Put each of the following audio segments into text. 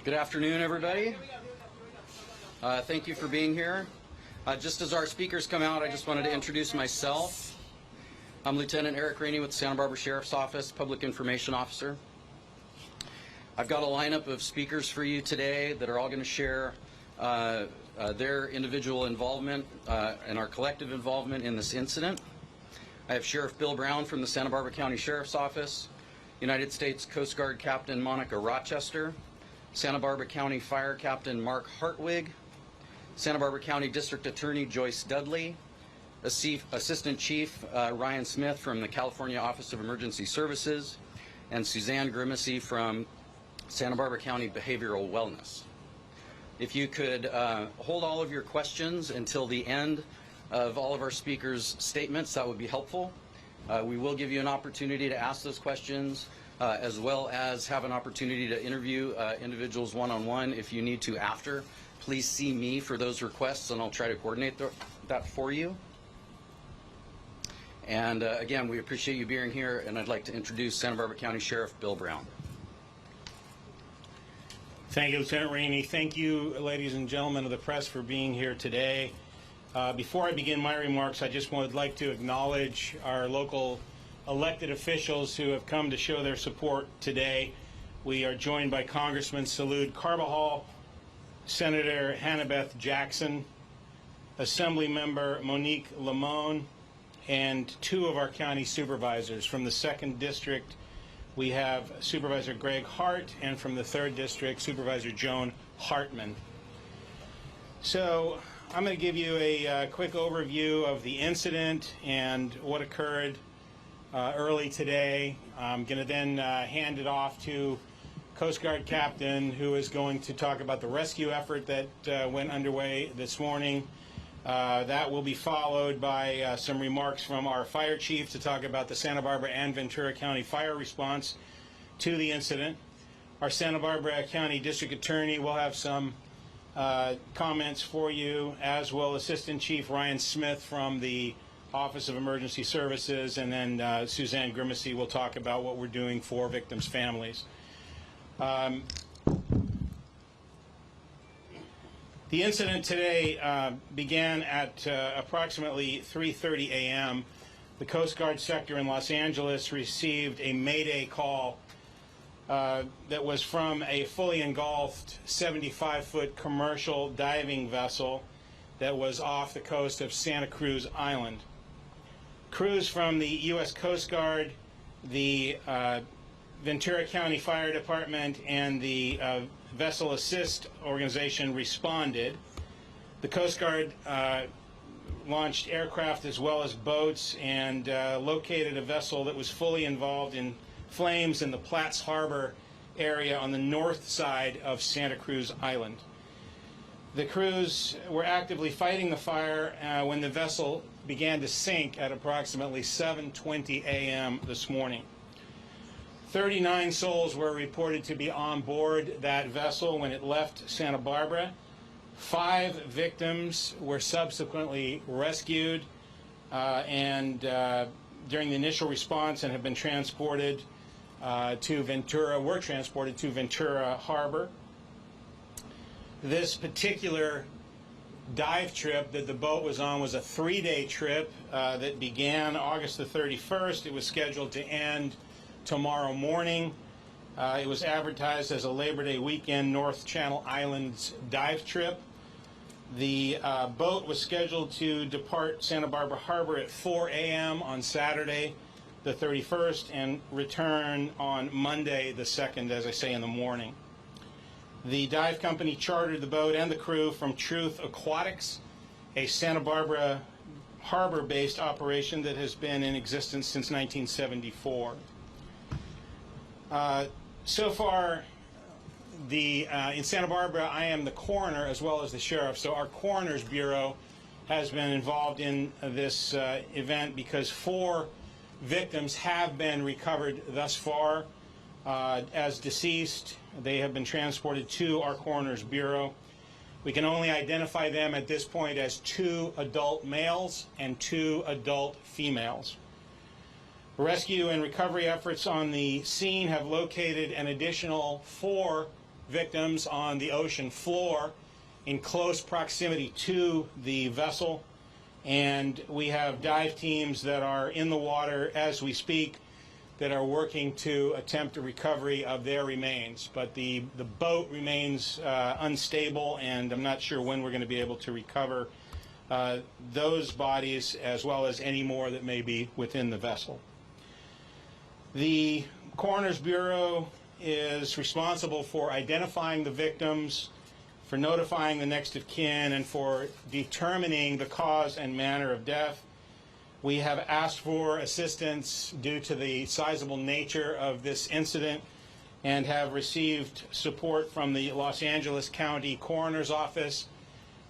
Good afternoon, everybody. Thank you for being here. Just as our speakers come out, I just wanted to introduce myself. I'm Lieutenant Eric Rainey with the Santa Barbara Sheriff's Office, Public Information Officer. I've got a lineup of speakers for you today that are all going to share their individual involvement and our collective involvement in this incident. I have Sheriff Bill Brown from the Santa Barbara County Sheriff's Office, United States Coast Guard Captain Monica Rochester, Santa Barbara County Fire Captain Mark Hartwig, Santa Barbara County District Attorney Joyce Dudley, Assistant Chief Ryan Smith from the California Office of Emergency Services, and Suzanne Grimacy from Santa Barbara County Behavioral Wellness. If you could hold all of your questions until the end of all of our speakers' statements, that would be helpful. We will give you an opportunity to ask those questions, as well as have an opportunity to interview individuals one-on-one if you need to after. Please see me for those requests, and I'll try to coordinate that for you. And again, we appreciate you being here, and I'd like to introduce Santa Barbara County Sheriff Bill Brown. Thank you, Lieutenant Rainey. Thank you, ladies and gentlemen of the press, for being here today. Before I begin my remarks, I just would like to acknowledge our local elected officials who have come to show their support today. We are joined by Congressman Salud Carbajal, Senator Hannibeth Jackson, Assembly Member Monique Lamone, and two of our county supervisors. From the 2nd District, we have Supervisor Greg Hart, and from the 3rd District, Supervisor Joan Hartman. So I'm going to give you a quick overview of the incident and what occurred early today. I'm going to then hand it off to Coast Guard Captain, who is going to talk about the rescue effort that went underway this morning. That will be followed by some remarks from our fire chief to talk about the Santa Barbara and Ventura County fire response to the incident. Our Santa Barbara County District Attorney will have some comments for you, as will Assistant Chief Ryan Smith from the Office of Emergency Services, and then Suzanne Grimacy will talk about what we're doing for victims' families. The incident today began at approximately 3:30 a.m. The Coast Guard sector in Los Angeles received a Mayday call that was from a fully engulfed 75-foot commercial diving vessel that was off the coast of Santa Cruz Island. Crews from the U.S. Coast Guard, the Ventura County Fire Department, and the Vessel Assist Organization responded. The Coast Guard launched aircraft as well as boats and located a vessel that was fully involved in flames in the Platts Harbor area on the north side of Santa Cruz Island. The crews were actively fighting the fire when the vessel began to sink at approximately 7:20 a.m. this morning. 39 souls were reported to be on board that vessel when it left Santa Barbara. 5 victims were subsequently rescued and during the initial response and have been transported to Ventura Harbor. This particular dive trip that the boat was on was a 3-day trip that began August the 31st. It was scheduled to end tomorrow morning. It was advertised as a Labor Day weekend North Channel Islands dive trip. The boat was scheduled to depart Santa Barbara Harbor at 4 a.m. on Saturday the 31st and return on Monday the 2nd, as I say, in the morning. The dive company chartered the boat and the crew from Truth Aquatics, a Santa Barbara harbor-based operation that has been in existence since 1974. So far, in Santa Barbara, I am the coroner as well as the sheriff. So our coroner's bureau has been involved in this event because 4 victims have been recovered thus far as deceased. They have been transported to our coroner's bureau. We can only identify them at this point as 2 adult males and 2 adult females. Rescue and recovery efforts on the scene have located an additional 4 victims on the ocean floor in close proximity to the vessel, and we have dive teams that are in the water as we speak that are working to attempt a recovery of their remains. But the boat remains unstable, and I'm not sure when we're going to be able to recover those bodies as well as any more that may be within the vessel. The Coroner's Bureau is responsible for identifying the victims, for notifying the next of kin, and for determining the cause and manner of death. We have asked for assistance due to the sizable nature of this incident and have received support from the Los Angeles County Coroner's Office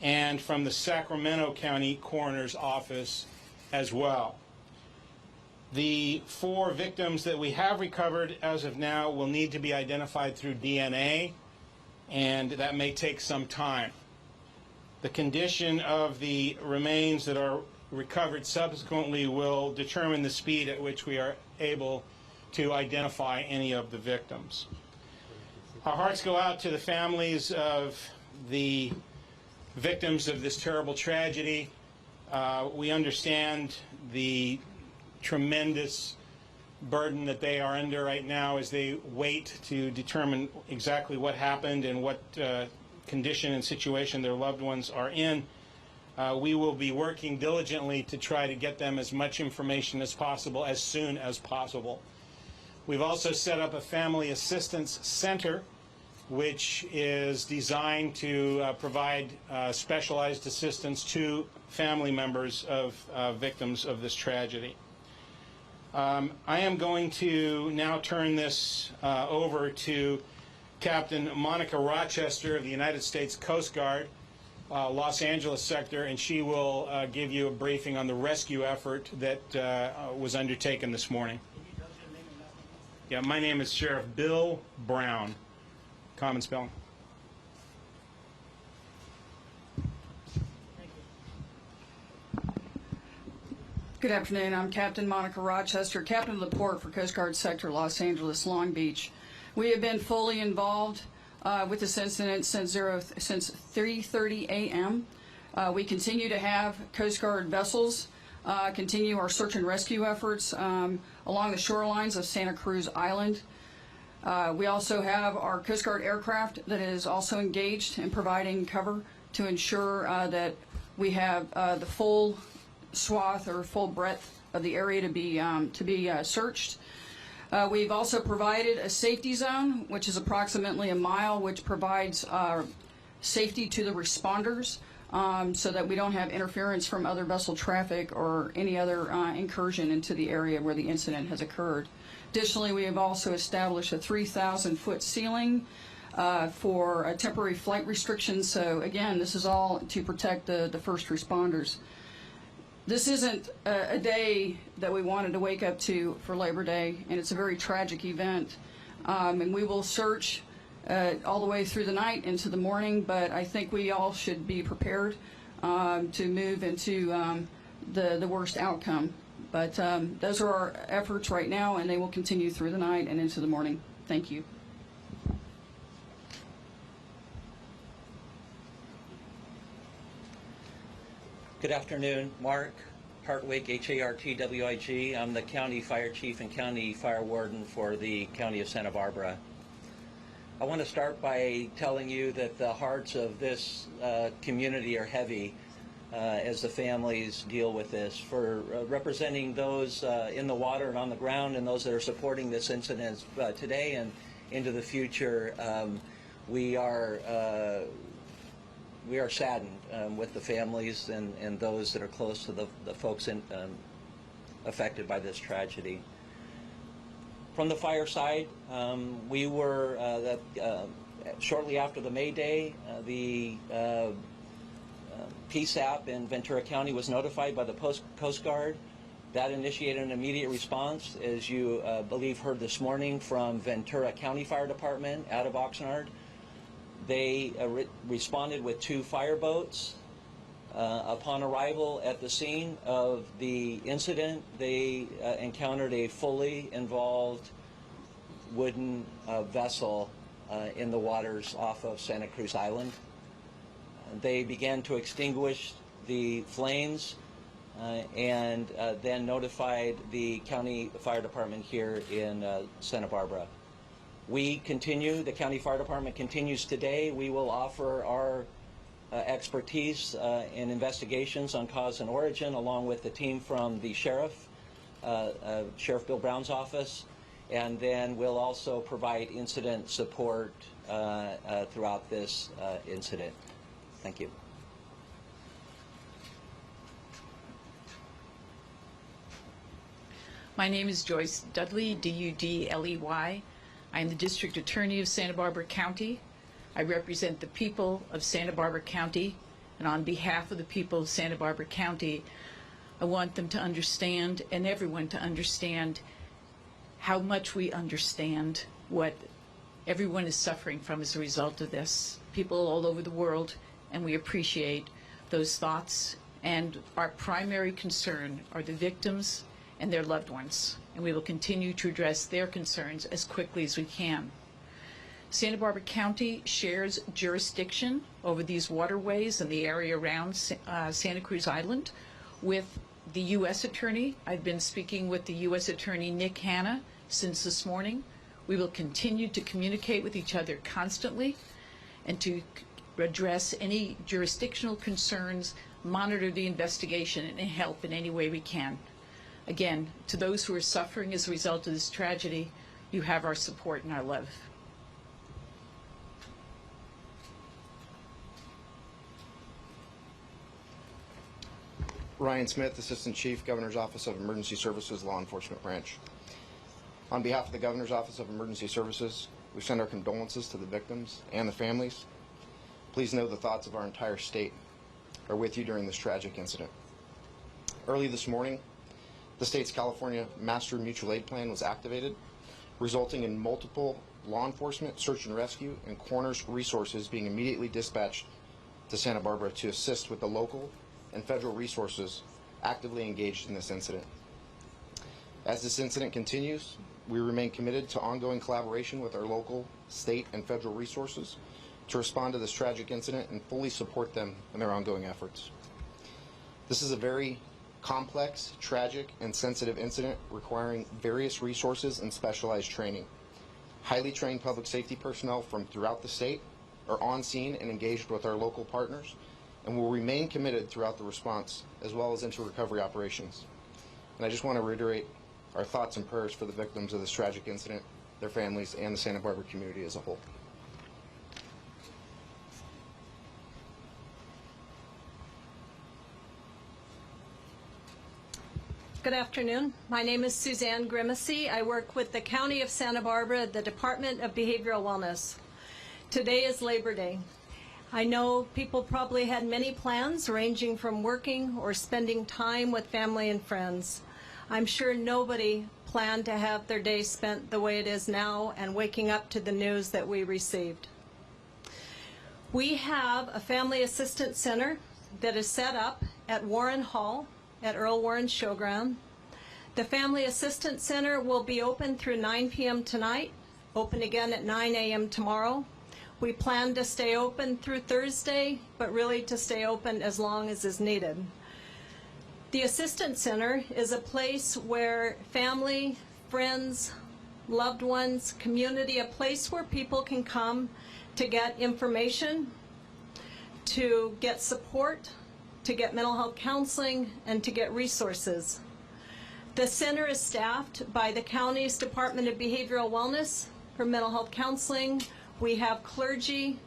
and from the Sacramento County Coroner's Office as well. The 4 victims that we have recovered as of now will need to be identified through DNA, and that may take some time. The condition of the remains that are recovered subsequently will determine the speed at which we are able to identify any of the victims. Our hearts go out to the families of the victims of this terrible tragedy. We understand the tremendous burden that they are under right now as they wait to determine exactly what happened and what condition and situation their loved ones are in. We will be working diligently to try to get them as much information as possible as soon as possible. We've also set up a family assistance center which is designed to provide specialized assistance to family members of victims of this tragedy. I am going to now turn this over to Captain Monica Rochester of the United States Coast Guard, Los Angeles sector, and she will give you a briefing on the rescue effort that was undertaken this morning. Yeah, my name is Sheriff Bill Brown, common spelling. Good afternoon. I'm Captain Monica Rochester, Captain of the Port for Coast Guard Sector Los Angeles, Long Beach. We have been fully involved with this incident since 3:30 a.m. We continue to have Coast Guard vessels continue our search and rescue efforts along the shorelines of Santa Cruz Island. We also have our Coast Guard aircraft that is also engaged in providing cover to ensure that we have the full swath or full breadth of the area to be searched. We've also provided a safety zone, which is approximately a mile, which provides safety to the responders so that we don't have interference from other vessel traffic or any other incursion into the area where the incident has occurred. Additionally, we have also established a 3,000-foot ceiling for temporary flight restrictions. So again, this is all to protect the first responders. This isn't a day that we wanted to wake up to for Labor Day, and it's a very tragic event. And we will search all the way through the night into the morning, but I think we all should be prepared to move into the worst outcome. But those are our efforts right now, and they will continue through the night and into the morning. Thank you. Good afternoon, Mark Hartwig, Hartwig. I'm the County Fire Chief and County Fire Warden for the County of Santa Barbara. I want to start by telling you that the hearts of this community are heavy as the families deal with this. For representing those in the water and on the ground and those that are supporting this incident today and into the future, we are saddened with the families and those that are close to the folks affected by this tragedy. From the fire side, we were, shortly after the May Day, the PSAP in Ventura County was notified by the Coast Guard. That initiated an immediate response, as you believe heard this morning from Ventura County Fire Department out of Oxnard. They responded with 2 fireboats. Upon arrival at the scene of the incident, they encountered a fully involved wooden vessel in the waters off of Santa Cruz Island. They began to extinguish the flames and then notified the county fire department here in Santa Barbara. We continue, the county fire department continues today. We will offer our expertise in investigations on cause and origin, along with the team from the sheriff, Sheriff Bill Brown's office, and then we'll also provide incident support throughout this incident. Thank you. My name is Joyce Dudley, D-U-D-L-E-Y. I am the District Attorney of Santa Barbara County. I represent the people of Santa Barbara County, and on behalf of the people of Santa Barbara County, I want them to understand, and everyone to understand, how much we understand what everyone is suffering from as a result of this. People all over the world, and we appreciate those thoughts. And our primary concern are the victims and their loved ones, and we will continue to address their concerns as quickly as we can. Santa Barbara County shares jurisdiction over these waterways and the area around Santa Cruz Island with the U.S. Attorney. I've been speaking with the U.S. Attorney Nick Hanna since this morning. We will continue to communicate with each other constantly and to address any jurisdictional concerns, monitor the investigation, and help in any way we can. Again, to those who are suffering as a result of this tragedy, you have our support and our love. Ryan Smith, Assistant Chief, Governor's Office of Emergency Services, Law Enforcement Branch. On behalf of the Governor's Office of Emergency Services, we send our condolences to the victims and the families. Please know the thoughts of our entire state are with you during this tragic incident. Early this morning, the state's California Master Mutual Aid Plan was activated, resulting in multiple law enforcement, search and rescue, and coroner's resources being immediately dispatched to Santa Barbara to assist with the local and federal resources actively engaged in this incident. As this incident continues, we remain committed to ongoing collaboration with our local, state, and federal resources to respond to this tragic incident and fully support them in their ongoing efforts. This is a very complex, tragic, and sensitive incident requiring various resources and specialized training. Highly trained public safety personnel from throughout the state are on scene and engaged with our local partners and will remain committed throughout the response as well as into recovery operations. And I just want to reiterate our thoughts and prayers for the victims of this tragic incident, their families, and the Santa Barbara community as a whole. Good afternoon. My name is Suzanne Grimacy. I work with the County of Santa Barbara, the Department of Behavioral Wellness. Today is Labor Day. I know people probably had many plans ranging from working or spending time with family and friends. I'm sure nobody planned to have their day spent the way it is now and waking up to the news that we received. We have a family assistance center that is set up at Warren Hall at Earl Warren Showground. The Family Assistance Center will be open through 9 p.m. tonight, open again at 9 a.m. tomorrow. We plan to stay open through Thursday, but really to stay open as long as is needed. The Assistance Center is a place where family, friends, loved ones, community, a place where people can come to get information, to get support, to get mental health counseling, and to get resources. The center is staffed by the county's Department of Behavioral Wellness for mental health counseling. We have clergy,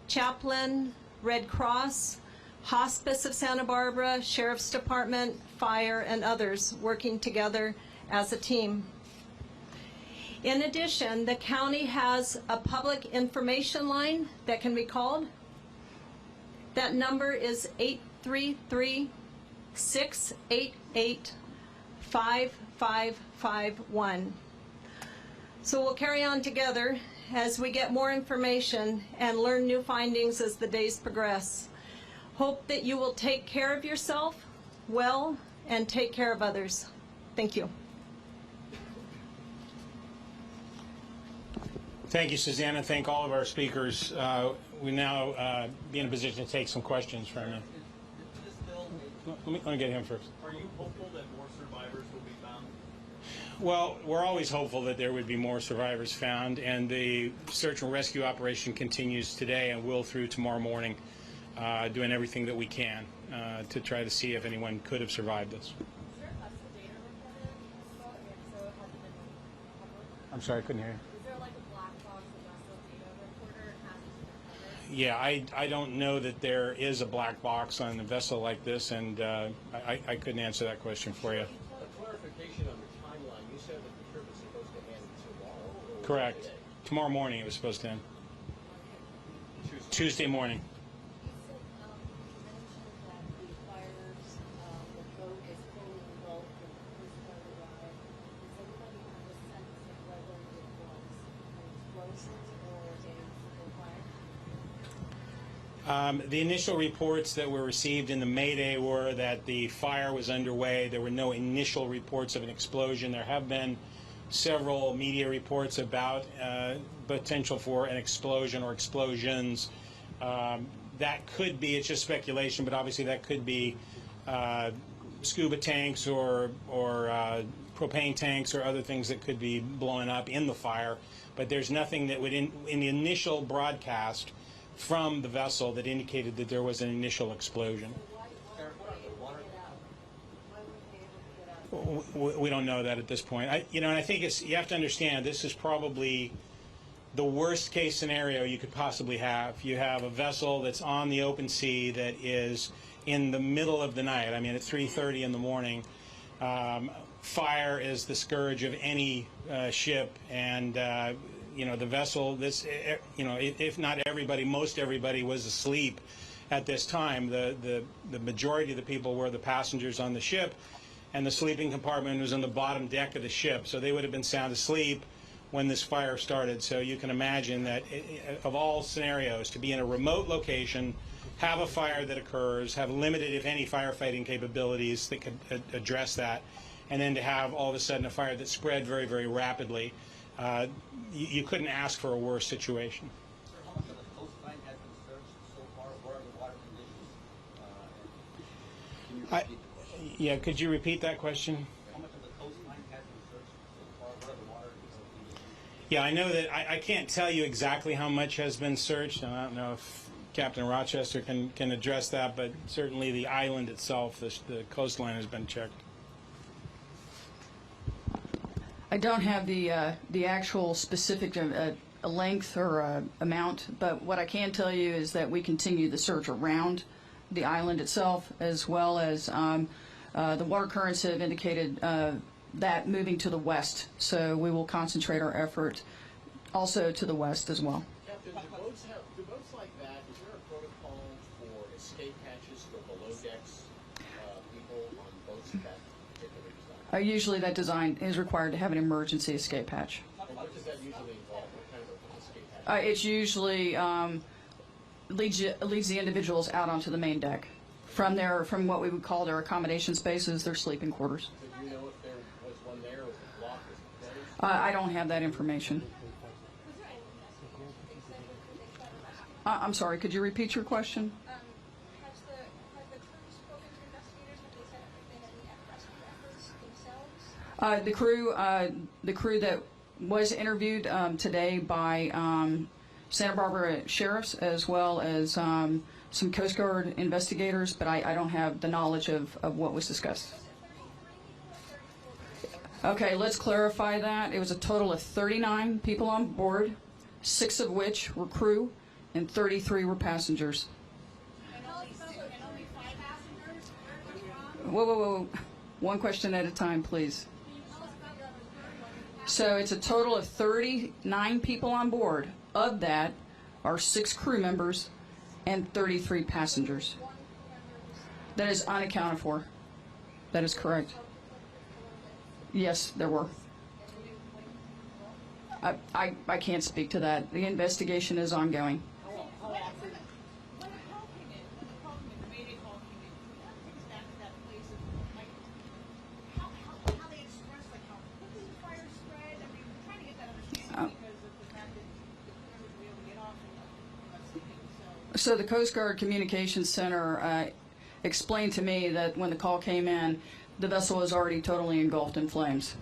chaplain, Red Cross, Hospice of Santa Barbara, Sheriff's Department, Fire, and others working together as a team. In addition, the county has a public information line that can be called. That number is 833-688-5551. So we'll carry on together as we get more information and learn new findings as the days progress. Hope that you will take care of yourself well and take care of others. Thank you. Thank you, Suzanne, and thank all of our speakers. We now be in a position to take some questions from you. Let me get him first. Are you hopeful that more survivors will be found? Well, we're always hopeful that there would be more survivors found, and the search and rescue operation continues today and will through tomorrow morning, doing everything that we can to try to see if anyone could have survived this. I'm sorry, I couldn't hear you. Yeah, I don't know that there is a black box on a vessel like this, and I couldn't answer that question for you. A clarification on the timeline. You said that the trip is supposed to end tomorrow? Or Correct. today? Tomorrow morning it was supposed to end. Tuesday morning. The initial reports that were received in the Mayday were that the fire was underway. There were no initial reports of an explosion. There have been several media reports about potential for an explosion or explosions. That could be, it's just speculation, but obviously that could be scuba tanks or propane tanks or other things that could be blowing up in the fire. But there's nothing that would, in the initial broadcast from the vessel, that indicated that there was an initial explosion. We don't know that at this point. And I think you have to understand, this is probably the worst case scenario you could possibly have. You have a vessel that's on the open sea that is in the middle of the night. I mean, at 3:30 in the morning. Fire is the scourge of any ship, and the vessel, if not everybody, most everybody was asleep at this time. The majority of the people were the passengers on the ship, and the sleeping compartment was on the bottom deck of the ship, so they would have been sound asleep when this fire started. So you can imagine that of all scenarios, to be in a remote location, have a fire that occurs, have limited, if any, firefighting capabilities that could address that, and then to have all of a sudden a fire that spread very, very rapidly. You couldn't ask for a worse situation. Sir, how much of the coastline has been searched so far? What are the water conditions? Can you repeat the question? Yeah, could you repeat that question? How much of the coastline has been searched so far? What are the water conditions? Yeah, I know that I can't tell you exactly how much has been searched. And I don't know if Captain Rochester can address that, but certainly the island itself, the coastline, has been checked. I don't have the actual specific length or amount, but what I can tell you is that we continue the search around the island itself, as well as the water currents have indicated that moving to the west. So we will concentrate our effort also to the west as well. Captain, do boats like that, is there a protocol for escape hatches for below decks people on boats of that particular design? Usually that design is required to have an emergency escape hatch. And what does that usually involve? What kind of an escape hatch? It's usually leads the individuals out onto the main deck. From what we would call their accommodation spaces, their sleeping quarters. So do you know if there was one there, was it blocked, was it closed? I don't have that information. I'm sorry, could you repeat your question? Has the crew spoken to investigators? Have they said if they had any rescue efforts themselves? The crew that was interviewed today by Santa Barbara sheriffs, as well as some Coast Guard investigators, but I don't have the knowledge of what was discussed. Okay, let's clarify that. It was a total of 39 people on board, 6 of which were crew, and 33 were passengers. And only 5 passengers? Whoa. One question at a time, please. So it's a total of 39 people on board. Of that are 6 crew members and 33 passengers. That is unaccounted for. That is correct. Yes, there were. I can't speak to that. The investigation is ongoing. When a call came in, the Mayday call came in, that takes back to that place of, like, how they express, like, how quickly the fire spread. I mean, we're trying to get that understanding because of the fact that So the Coast Guard Communications Center explained to me that when the call came in, the vessel was already totally engulfed in flames.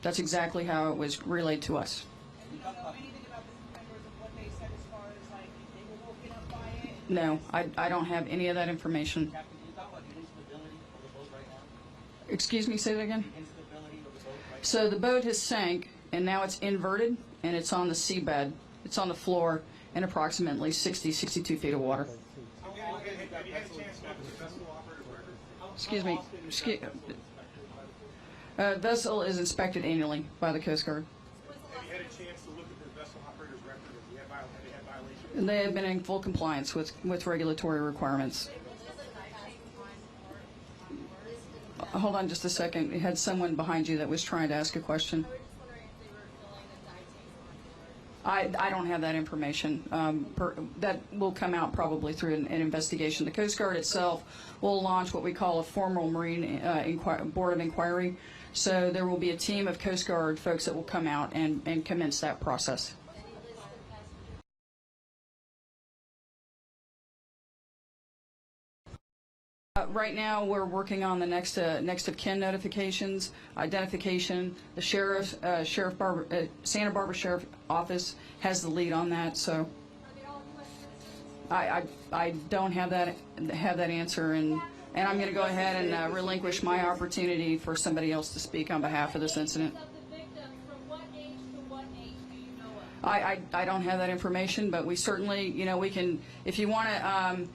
That's exactly how it was relayed to us. Do you know anything about the members of what they said as far as like if they were woken up by it? No, I don't have any of that information. Captain, can you talk about the instability of the boat right now? Excuse me, say that again? The instability of the boat right So the boat has sank, and now it's inverted, and it's on the seabed. It's on the floor in approximately 62 feet of water. Excuse me. Vessel is inspected annually by the Coast Guard. Have you had a chance to look at the vessel operator's record? Have they had violations? They have been in full compliance with regulatory requirements. Hold on just a second. We had someone behind you that was trying to ask a question. I don't have that information. That will come out probably through an investigation. The Coast Guard itself will launch what we call a formal Marine Board of Inquiry. So there will be a team of Coast Guard folks that will come out and commence that process. Right now, we're working on the next of kin notifications, identification. The Santa Barbara Sheriff Office has the lead on that. So, I don't have that answer, and I'm going to go ahead and relinquish my opportunity for somebody else to speak on behalf of this incident. I don't have that information, but we certainly, we can, if you want to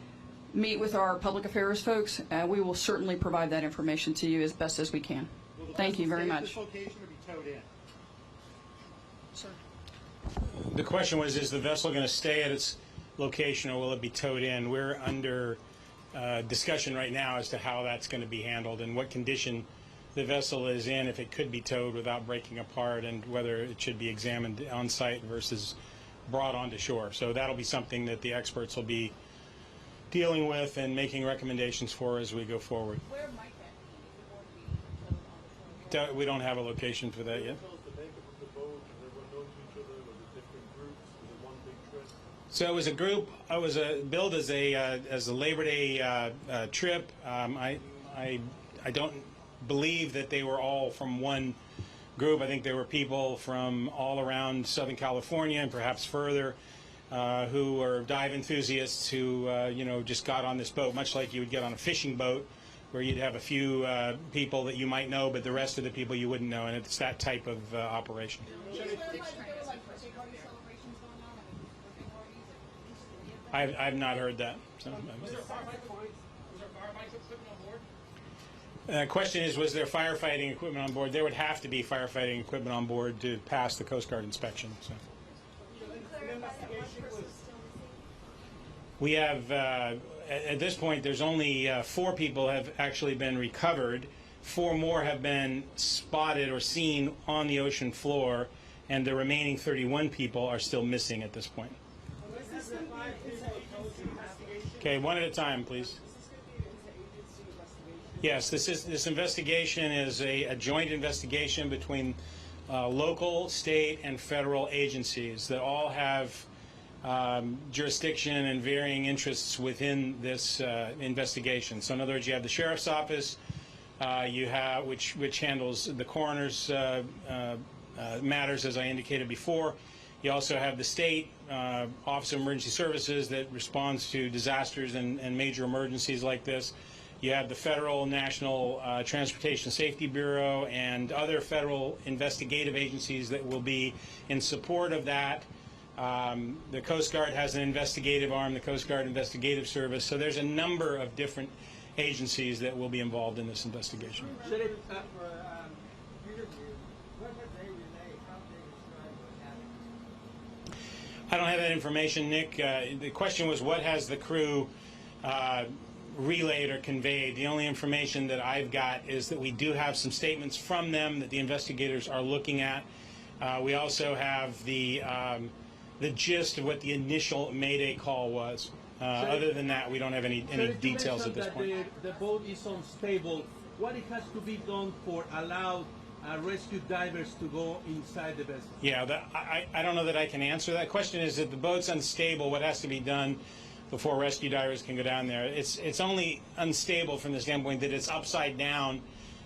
meet with our public affairs folks, we will certainly provide that information to you as best as we can. Thank you very much. The question was, is the vessel going to stay at its location or will it be towed in? We're under discussion right now as to how that's going to be handled and what condition the vessel is in, if it could be towed without breaking apart, and whether it should be examined on site versus brought onto shore. So that'll be something that the experts will be dealing with and making recommendations for as we go forward. Where might that be? If it were to be towed on the shore? We don't have a location for that yet. So it was a group. It was billed as a Labor Day trip. I don't believe that they were all from one group. I think there were people from all around Southern California and perhaps further who were dive enthusiasts who just got on this boat, much like you would get on a fishing boat, where you'd have a few people that you might know, but the rest of the people you wouldn't know, and it's that type of operation. I've not heard that. So, question is, was there firefighting equipment on board? There would have to be firefighting equipment on board to pass the Coast Guard inspection. So. We have, at this point, there's only 4 people have actually been recovered. 4 more have been spotted or seen on the ocean floor, and the remaining 31 people are still missing at this point. Okay, one at a time, please. Yes, this investigation is a joint investigation between local, state, and federal agencies that all have jurisdiction and varying interests within this investigation. So in other words, you have the Sheriff's Office, you have which handles the coroner's matters, as I indicated before. You also have the State Office of Emergency Services that responds to disasters and major emergencies like this. You have the Federal National Transportation Safety Bureau and other federal investigative agencies that will be in support of that. The Coast Guard has an investigative arm, the Coast Guard Investigative Service. So there's a number of different agencies that will be involved in this investigation. I don't have that information, Nick. The question was, what has the crew relayed or conveyed? The only information that I've got is that we do have some statements from them that the investigators are looking at. We also have the gist of what the initial Mayday call was. Other than that, we don't have any details at this point. The boat is unstable. What it has to be done for allow rescue divers to go inside the vessel? Yeah, I don't know that I can answer that question. Is that the boat's unstable, what has to be done? before rescue divers can go down there. It's only unstable from the standpoint that it's upside down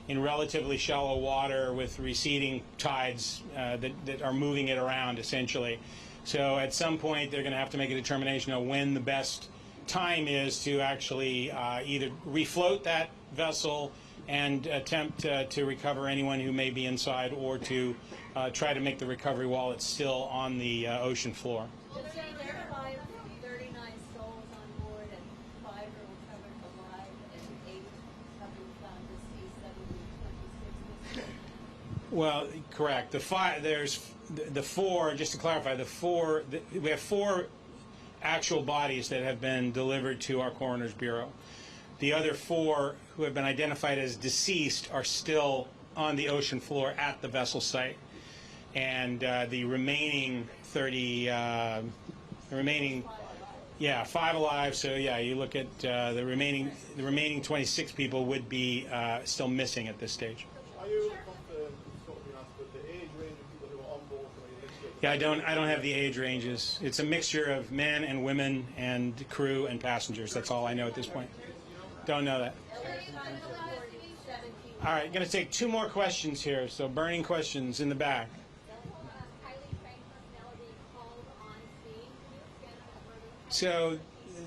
in relatively shallow water with receding tides that are moving it around, essentially. So at some point they're going to have to make a determination of when the best time is to actually either refloat that vessel and attempt to recover anyone who may be inside, or to try to make the recovery while it's still on the ocean floor. There are 39 souls on board, and 5 are recovered alive, and 8 have been found deceased, 7 26 missing. Well, correct. There's the 4. Just to clarify, we have 4 actual bodies that have been delivered to our coroner's bureau. The other 4 who have been identified as deceased are still on the ocean floor at the vessel site, and the remaining 5 alive. So yeah, you look at the remaining 26 people would be still missing at this stage. Are you able to sort of ask the age range of people who are on board? Yeah, I don't have the age ranges. It's a mixture of men and women and crew and passengers. That's all I know at this point. Don't know that. All right, going to take 2 more questions here. So burning questions in the back. So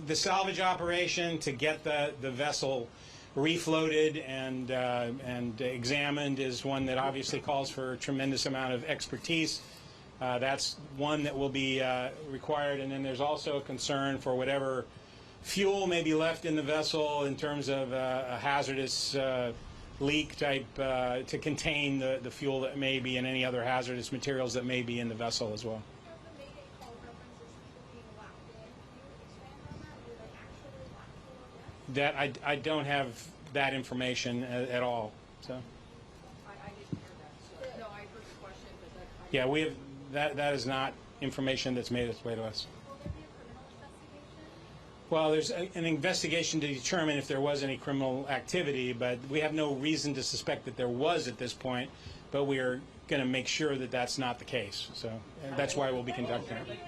the salvage operation to get the vessel refloated and examined is one that obviously calls for a tremendous amount of expertise. That's one that will be required, and then there's also a concern for whatever fuel may be left in the vessel in terms of a hazardous leak type to contain the fuel that may be, and any other hazardous materials that may be in the vessel as well. That I don't have that information at all. So. I didn't hear that. No, I heard the question, but that. Yeah, we have that is not information that's made its way to us. Well, there's an investigation to determine if there was any criminal activity, but we have no reason to suspect that there was at this point. But we are going to make sure that that's not the case. So that's why we'll be conducting it.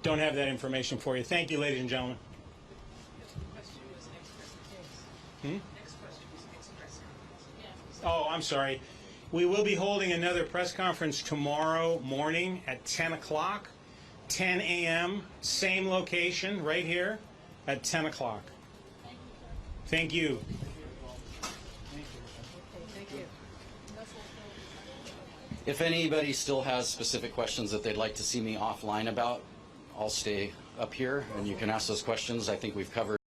Don't have that information for you. Thank you, ladies and gentlemen. Oh, I'm sorry. We will be holding another press conference tomorrow morning at 10 o'clock, 10 a.m., same location, right here, at 10 o'clock. Thank you. If anybody still has specific questions that they'd like to see me offline about, I'll stay up here and you can ask those questions. I think we've covered